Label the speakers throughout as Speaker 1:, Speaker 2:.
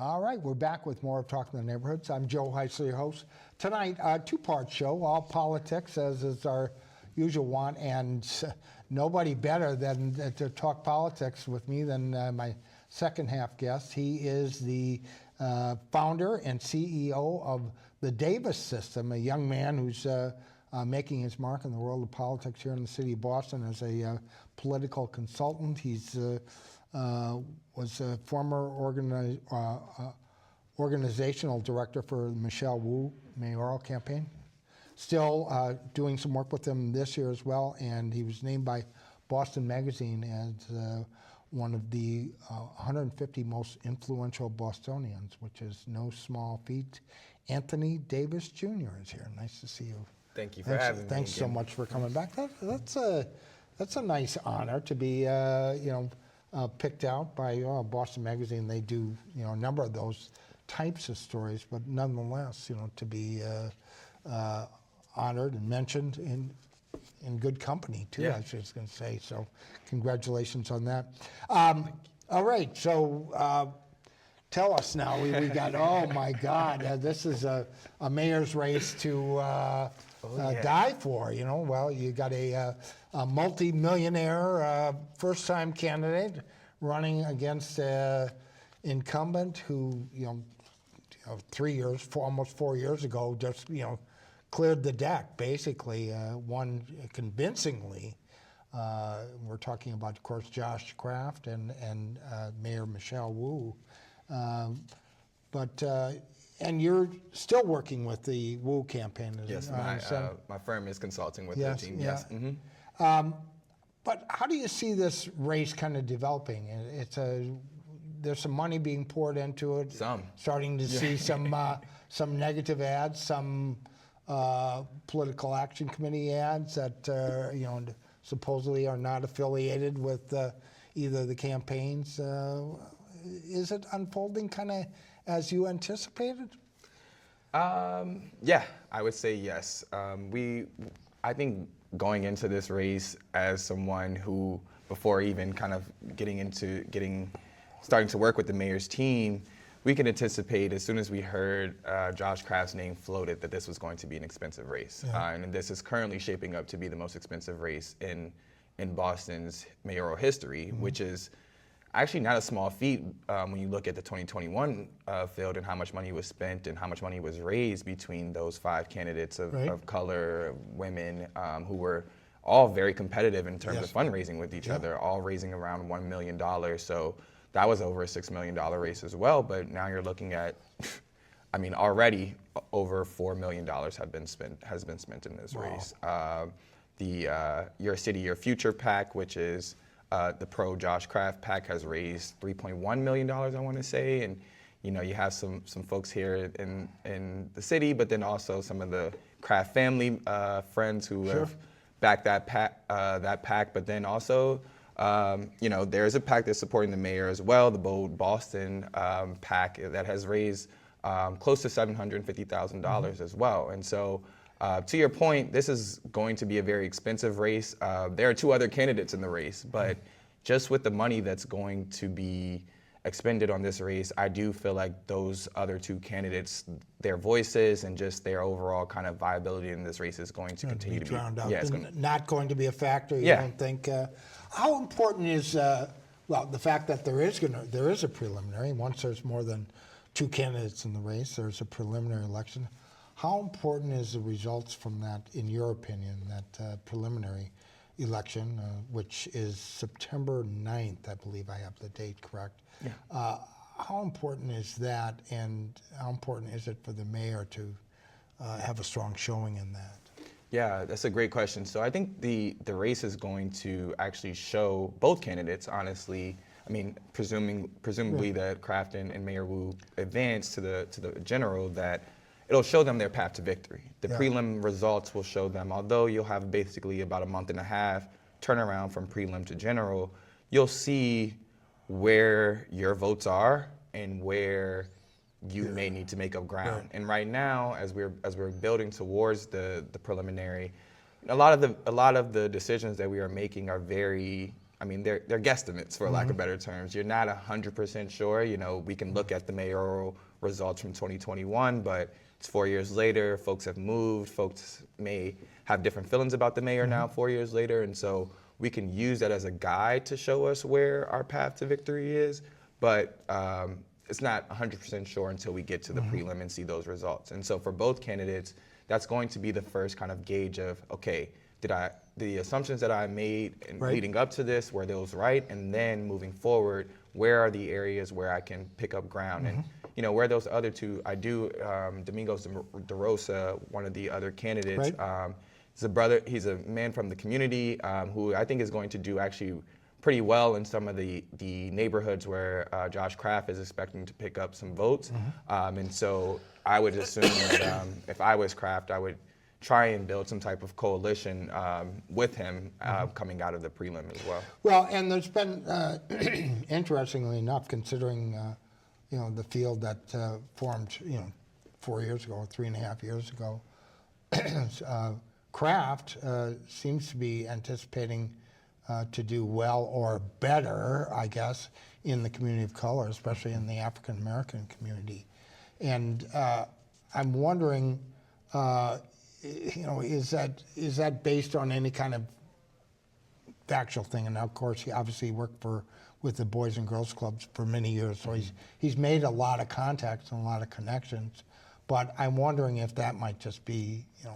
Speaker 1: All right, we're back with more of Talking the Neighborhoods. I'm Joe Heisler, your host. Tonight, a two-part show, all politics, as is our usual one, and nobody better than to talk politics with me than my second half guest. He is the founder and CEO of the Davis System, a young man who's making his mark in the world of politics here in the city of Boston as a political consultant. He's was a former organizational director for the Michelle Wu Mayoral campaign. Still doing some work with them this year as well, and he was named by Boston Magazine as one of the 150 most influential Bostonians, which is no small feat. Anthony Davis Jr. is here. Nice to see you.
Speaker 2: Thank you for having me.
Speaker 1: Thanks so much for coming back. That's a nice honor to be picked out by Boston Magazine. They do a number of those types of stories, but nonetheless, to be honored and mentioned in good company too.
Speaker 2: Yeah.
Speaker 1: I was just going to say. So, congratulations on that. All right, so tell us now. We got. Oh my God, this is a mayor's race to die for. Well, you got a multi-millionaire first-time candidate running against an incumbent who, 3 years, almost 4 years ago, just cleared the deck, basically, won convincingly. We're talking about, of course, Josh Kraft and Mayor Michelle Wu. And you're still working with the Wu campaign.
Speaker 2: Yes, my firm is consulting with the team.
Speaker 1: Yeah.
Speaker 2: Yes. Mm-hmm.
Speaker 1: But how do you see this race kind of developing? There's some money being poured into it. Starting to see some negative ads, some political action committee ads that supposedly are not affiliated with either the campaigns. Is it unfolding kind of as you anticipated?
Speaker 2: Yeah, I would say yes. I think going into this race as someone who, before even kind of starting to work with the mayor's team, we could anticipate as soon as we heard Josh Kraft's name floated that this was going to be an expensive race.
Speaker 1: Yeah.
Speaker 2: And this is currently shaping up to be the most expensive race in Boston's mayoral history, mm-hmm. which is actually not a small feat when you look at the 2021 field and how much money was spent and how much money was raised between those 5 candidates of color, women, who were all very competitive in terms of fundraising with each other, all raising around $1 million. So that was over a $6 million race as well. But now you're looking at, already over $4 million has been spent in this race. The Your City, Your Future PAC, which is the pro Josh Kraft PAC, has raised $3.1 million, I want to say, and you have some folks here in the city, but then also some of the Kraft family friends who have backed that PAC. But then also, there's a PAC that's supporting the mayor as well, the Bold Boston PAC, that has raised close to $750,000 as well. And so, to your point, this is going to be a very expensive race. There are 2 other candidates in the race, but just with the money that's going to be expended on this race, I do feel like those other 2 candidates, their voices and just their overall kind of viability in this race is going to continue to be
Speaker 1: drowned out. Not going to be a factor. You don't think? How important is the fact that there is a preliminary? Once there's more than 2 candidates in the race, there's a preliminary election. How important is the results from that, in your opinion, that preliminary election, which is September 9th, I believe I have the date correct. Yeah. How important is that, and how important is it for the mayor to have a strong showing in that?
Speaker 2: Yeah, that's a great question. So I think the race is going to actually show both candidates, honestly. Presumably that Kraft and Mayor Wu advance to the general, that it'll show them their path to victory. The prelim results will show them, although you'll have basically about a month and a half turnaround from prelim to general, you'll see where your votes are and where you may need to make up ground. Right. And right now, as we're building towards the preliminary, a lot of the decisions that we are making are very I mean, they're guesstimates, for lack of better terms. You're not 100% sure. You know, we can look at the mayoral results from 2021, but it's 4 years later. Folks have moved. Folks may have different feelings about the mayor now 4 years later, and so we can use that as a guide to show us where our path to victory is. But it's not 100% sure until we get to the prelim and see those results. And so for both candidates, that's going to be the first kind of gauge of, okay, the assumptions that I made in leading up to this, were those right? And then moving forward, where are the areas where I can pick up ground? And you know, where those other two, Domingos De Rosa, one of the other candidates, he's a man from the community who I think is going to do actually pretty well in some of the neighborhoods where Josh Kraft is expecting to pick up some votes. And so I would assume that if I was Kraft, I would try and build some type of coalition with him coming out of the prelim as well.
Speaker 1: Well, and there's been, interestingly enough, considering you know, the field that formed, you know, 4 years ago, 3.5 years ago, Kraft seems to be anticipating to do well or better, I guess, in the community of color, especially in the African American community. And I'm wondering, you know, is that based on any kind of factual thing? And of course, he obviously worked with the Boys and Girls Clubs for many years, so he's made a lot of contacts and a lot of connections. But I'm wondering if that might just be, you know,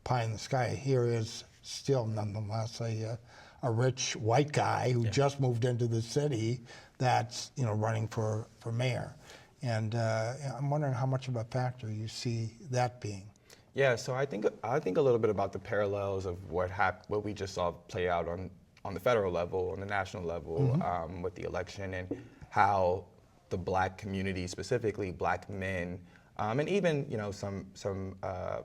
Speaker 1: pie in the sky. Here is still, nonetheless, a rich white guy who just moved into the city that's, you know, running for mayor. And I'm wondering how much of a factor you see that being.
Speaker 2: Yeah, so I think a little bit about the parallels of what we just saw play out on the federal level, on the national level, with the election, and how the Black community, specifically Black men, and even, you know, some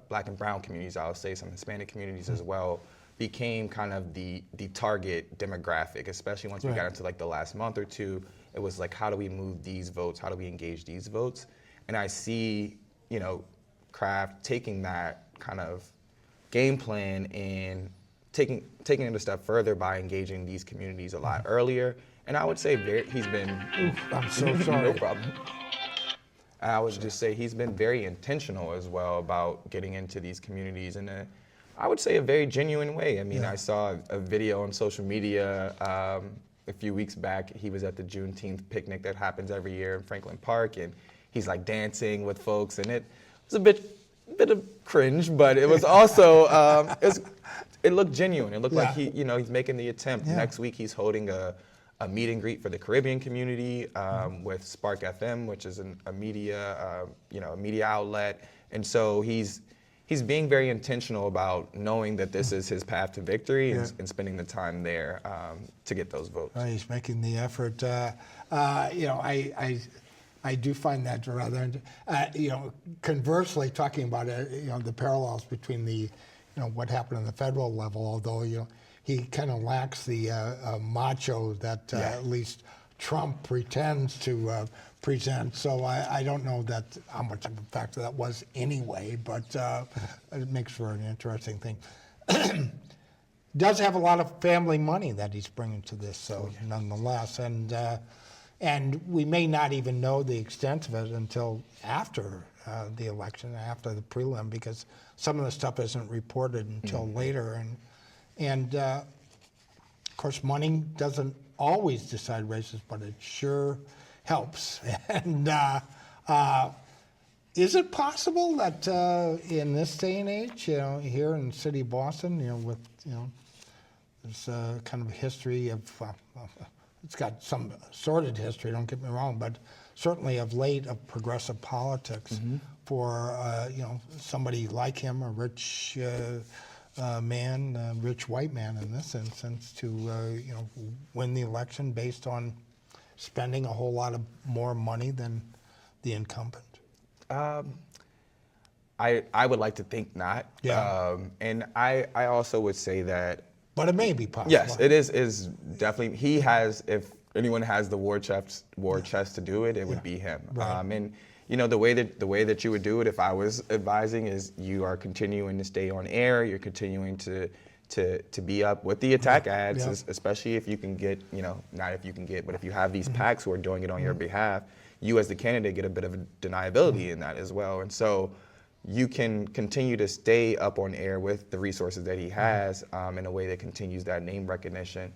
Speaker 2: Black and brown communities, I'll say some Hispanic communities as well, became kind of the target demographic, especially once we got into like the last month or two. It was like, how do we move these votes? How do we engage these votes? And I see, you know, Kraft taking that kind of game plan and taking it a step further by engaging these communities a lot earlier. And I would say he's been.
Speaker 1: I'm so sorry.
Speaker 2: No problem. And I would just say he's been very intentional as well about getting into these communities in I would say a very genuine way. I mean, I saw a video on social media a few weeks back. He was at the Juneteenth picnic that happens every year in Franklin Park, and he's like dancing with folks, and it was a bit of cringe, but it was also it looked genuine. It looked like he's making the attempt. Next week he's holding a meet and greet for the Caribbean community with Spark FM, which is a media outlet, and so he's being very intentional about knowing that this is his path to victory and spending the time there to get those votes.
Speaker 1: He's making the effort. You know, I do find that rather, you know, conversely, talking about you know, the parallels between the, you know, what happened on the federal level, although, you know, he kind of lacks the macho that at least Trump pretends to present. So I don't know how much of a factor that was anyway, but it makes for an interesting thing. Does have a lot of family money that he's bringing to this, so nonetheless, and we may not even know the extent of it until after the election, after the prelim, because some of the stuff isn't reported until later, and of course, money doesn't always decide races, but it sure helps. And is it possible that in this day and age, you know, here in the city of Boston, you know, with, you know, there's kind of a history of, it's got some sordid history, don't get me wrong, but certainly of late of progressive politics for, you know, somebody like him, a rich man, a rich white man in this instance, to, you know, win the election based on spending a whole lot of more money than the incumbent?
Speaker 2: I would like to think not.
Speaker 1: Yeah.
Speaker 2: And I also would say that.
Speaker 1: But it may be possible.
Speaker 2: Yes, it is definitely. He has, if anyone has the war chest to do it, it would be him.
Speaker 1: Right.
Speaker 2: And you know, the way that you would do it if I was advising is you are continuing to stay on air, you're continuing to to be up with the attack ads,
Speaker 1: Yeah.
Speaker 2: especially if you can get, not if you can get, but if you have these PACs who are doing it on your behalf, you as the candidate get a bit of a deniability in that as well. And so you can continue to stay up on air with the resources that he has in a way that continues that name recognition.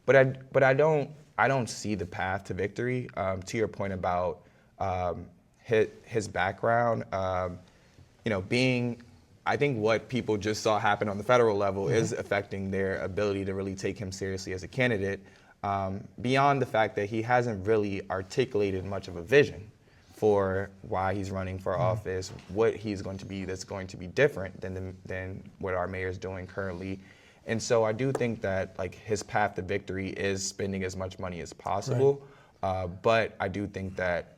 Speaker 2: But I don't see the path to victory. To your point about his background, I think what people just saw happen on the federal level is affecting their ability to really take him seriously as a candidate, beyond the fact that he hasn't really articulated much of a vision for why he's running for office, what he's going to be that's going to be different than what our mayor is doing currently. And so I do think that his path to victory is spending as much money as possible. Right. But I do think that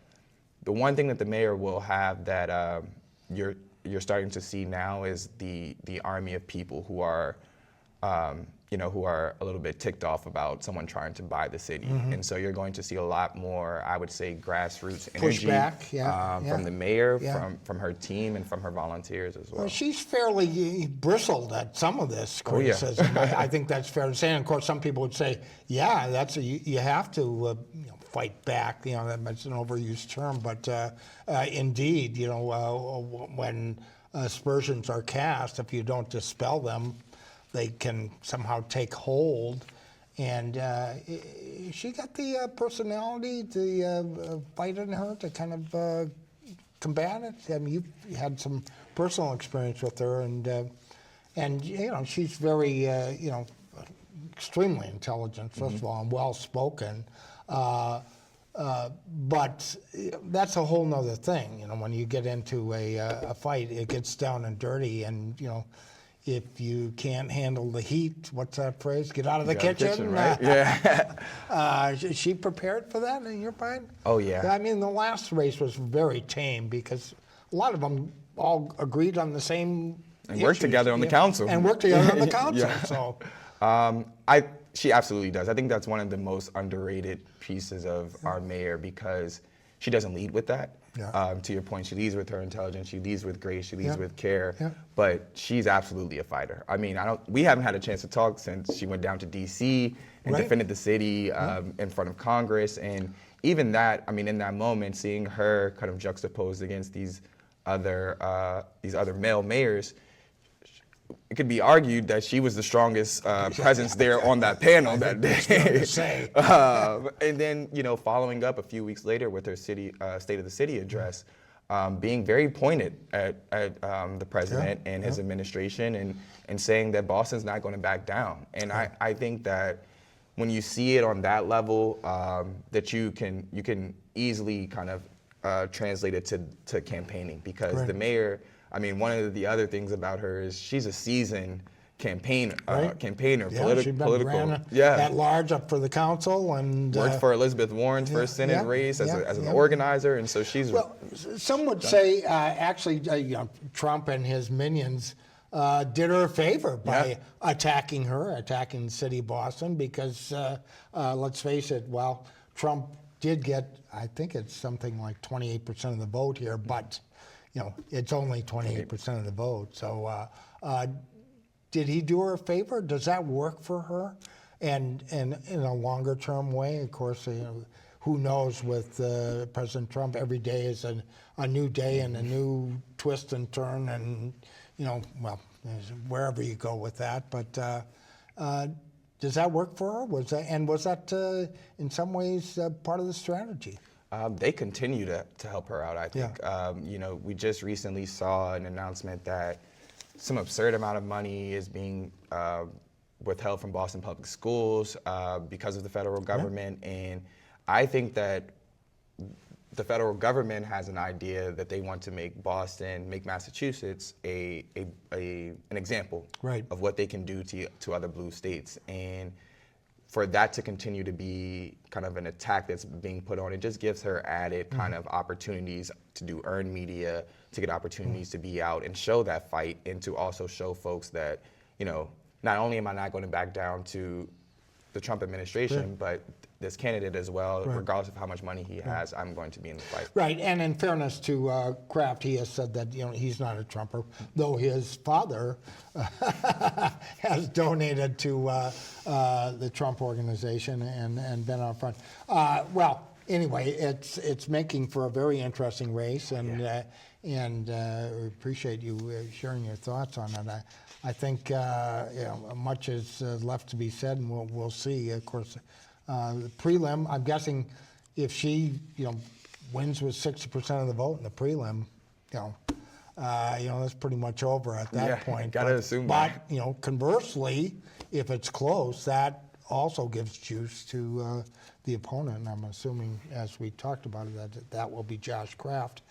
Speaker 2: the one thing that the mayor will have that you're starting to see now is the army of people who are who are a little bit ticked off about someone trying to buy the city. And so you're going to see a lot more, I would say, grassroots energy from the mayor, from her team, and from her volunteers as well.
Speaker 1: Well, she's fairly bristled at some of this criticism.
Speaker 2: Oh, yeah.
Speaker 1: I think that's fair to say. And of course, some people would say, yeah, you have to fight back. That's an overused term, but indeed, when aspersions are cast, if you don't dispel them, they can somehow take hold. And she got the personality, the fight in her to kind of combat it. I mean, you had some personal experience with her, and she's very, extremely intelligent, first of all, and well-spoken. But that's a whole nother thing. When you get into a fight, it gets down and dirty, and if you can't handle the heat, what's that phrase? Get out of the kitchen.
Speaker 2: Right? Yeah.
Speaker 1: Is she prepared for that in your mind?
Speaker 2: Oh, yeah.
Speaker 1: I mean, the last race was very tame because a lot of them all agreed on the same
Speaker 2: and worked together on the council.
Speaker 1: And worked together on the council. So,
Speaker 2: she absolutely does. I think that's one of the most underrated pieces of our mayor because she doesn't lead with that. Yeah. To your point, she leads with her intelligence, she leads with grace, she leads with care, but she's absolutely a fighter. I mean, we haven't had a chance to talk since she went down to D.C. and defended the city in front of Congress, and even that, I mean, in that moment, seeing her kind of juxtaposed against these other male mayors, it could be argued that she was the strongest presence there on that panel that day. And then, following up a few weeks later with her State of the City address, being very pointed at the president and his administration and saying that Boston's not going to back down. And I think that when you see it on that level, that you can easily kind of translate it to campaigning because the mayor, I mean, one of the other things about her is she's a seasoned campaigner, political.
Speaker 1: Ran at large up for the council and
Speaker 2: worked for Elizabeth Warren's first Senate race as an organizer, and so she's.
Speaker 1: Well, some would say actually, Trump and his minions did her a favor by attacking the city of Boston, because let's face it, while Trump did get, I think it's something like 28% of the vote here, but it's only 28% of the vote. So did he do her a favor? Does that work for her? And in a longer term way, of course, who knows with President Trump, every day is a new day and a new twist and turn, and wherever you go with that. But does that work for her? Was that in some ways part of the strategy?
Speaker 2: They continue to help her out, I think. We just recently saw an announcement that some absurd amount of money is being withheld from Boston Public Schools because of the federal government. And I think that the federal government has an idea that they want to make Massachusetts an example of what they can do to other blue states. And for that to continue to be kind of an attack that's being put on, it just gives her added kind of opportunities to do earned media, to get opportunities to be out and show that fight, and to also show folks that, not only am I not going to back down to the Trump administration, but this candidate as well, regardless of how much money he has, I'm going to be in the fight.
Speaker 1: Right, and in fairness to Kraft, he has said that he's not a Trumper, though his father has donated to the Trump organization and been out front. Well, anyway, it's making for a very interesting race, and we appreciate you sharing your thoughts on it. I think much is left to be said, and we'll see. Of course, the prelim. I'm guessing if she wins with 60% of the vote in the prelim, that's pretty much over at that point.
Speaker 2: Gotta assume that.
Speaker 1: But conversely, if it's close, that also gives juice to the opponent. And I'm assuming, as we talked about it, that will be Josh Kraft.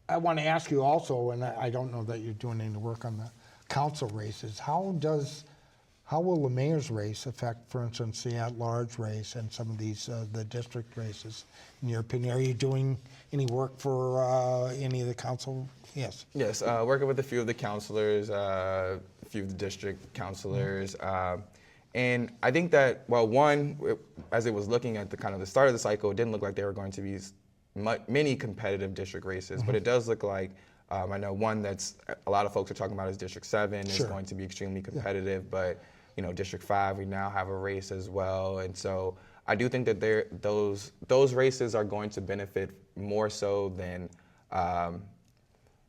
Speaker 1: I want to ask you also, and I don't know that you're doing any work on the council races. How will the mayor's race affect, for instance, the at-large race and some of these the district races? In your opinion, are you doing any work for any of the council? Yes.
Speaker 2: Yes, working with a few of the councilors, a few of the district councilors, and I think that as it was looking at the start of the cycle, it didn't look like there were going to be many competitive district races, but it does look like, I know one that's a lot of folks are talking about is District 7 is going to be extremely competitive, but District 5, we now have a race as well. And so I do think that those races are going to benefit more so than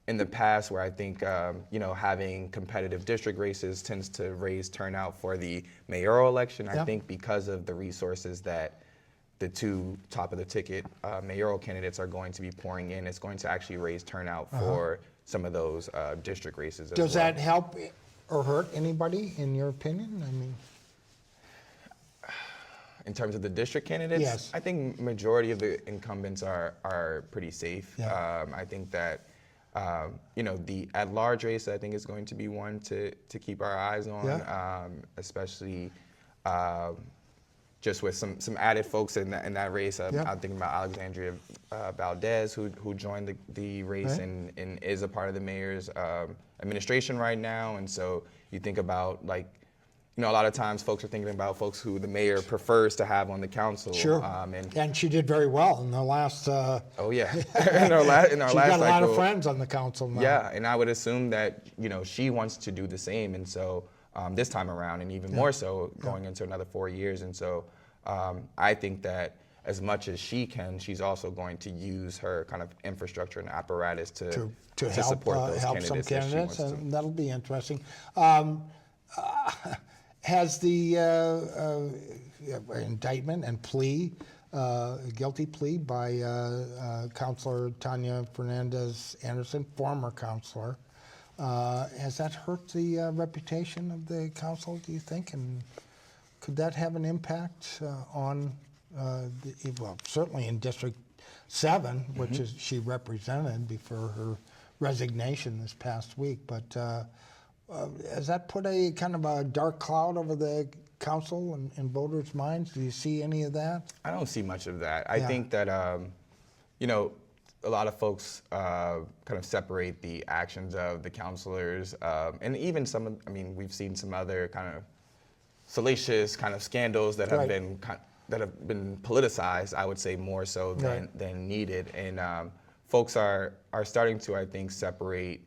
Speaker 2: in the past, where I think having competitive district races tends to raise turnout for the mayoral election. I think because of the resources that the two top of the ticket mayoral candidates are going to be pouring in, it's going to actually raise turnout for some of those district races as well.
Speaker 1: Does that help or hurt anybody, in your opinion? I mean,
Speaker 2: in terms of the district candidates,
Speaker 1: yes.
Speaker 2: I think majority of the incumbents are pretty safe.
Speaker 1: Yeah.
Speaker 2: I think that the at-large race, I think, is going to be one to keep our eyes on, especially just with some added folks in that race. I'm thinking about Alexandria Valdez, who joined the race and is a part of the mayor's administration right now. And so you think about, a lot of times folks are thinking about folks who the mayor prefers to have on the council.
Speaker 1: Sure. And she did very well in the last.
Speaker 2: Oh yeah. in our last
Speaker 1: She's got a lot of friends on the council now.
Speaker 2: Yeah, and I would assume that she wants to do the same, and so this time around, and even more so going into another 4 years. And so I think that as much as she can, she's also going to use her kind of infrastructure and apparatus to
Speaker 1: help,
Speaker 2: support those
Speaker 1: help
Speaker 2: candidates.
Speaker 1: Some candidates,
Speaker 2: and
Speaker 1: that'll be interesting. Has the indictment and guilty plea by Councilor Tanya Fernandez Anderson, former councilor, has that hurt the reputation of the council, do you think? And could that have an impact on, certainly in District 7, which is she represented before her resignation this past week, but has that put a kind of a dark cloud over the council and voters' minds? Do you see any of that?
Speaker 2: I don't see much of that. I think that, a lot of folks kind of separate the actions of the councilors, and even we've seen some other kind of salacious kind of scandals that have been politicized, I would say, more so than needed. And folks are starting to, I think, separate,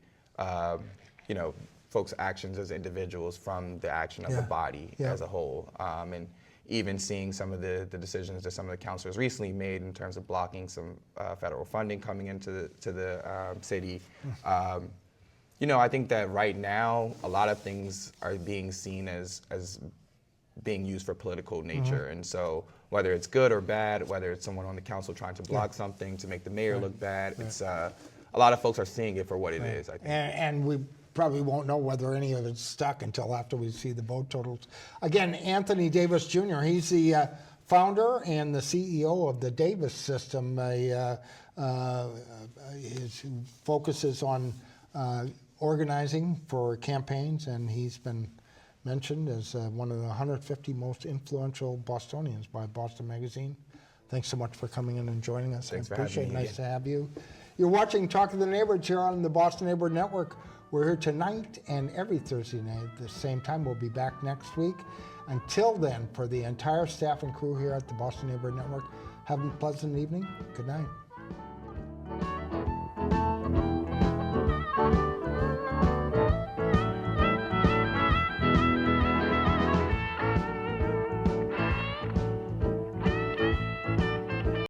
Speaker 2: folks' actions as individuals from the action of the body as a whole. And even seeing some of the decisions that some of the councilors recently made in terms of blocking some federal funding coming into the city. I think that right now, a lot of things are being seen as being used for political nature. And so whether it's good or bad, whether it's someone on the council trying to block something to make the mayor look bad, it's a lot of folks are seeing it for what it is, I think.
Speaker 1: And we probably won't know whether any of it's stuck until after we see the vote totals. Again, Anthony Davis Jr., he's the founder and the CEO of the Davis System, who focuses on organizing for campaigns, and he's been mentioned as one of the 150 most influential Bostonians by Boston Magazine. Thanks so much for coming in and joining us.
Speaker 2: Thanks
Speaker 1: I
Speaker 2: for
Speaker 1: appreciate
Speaker 2: having me
Speaker 1: it. Nice to have you. You're watching Talk to the Neighborhoods here on the Boston Neighborhood Network. We're here tonight and every Thursday night at the same time. We'll be back next week. Until then, for the entire staff and crew here at the Boston Neighborhood Network, have a pleasant evening. Good night.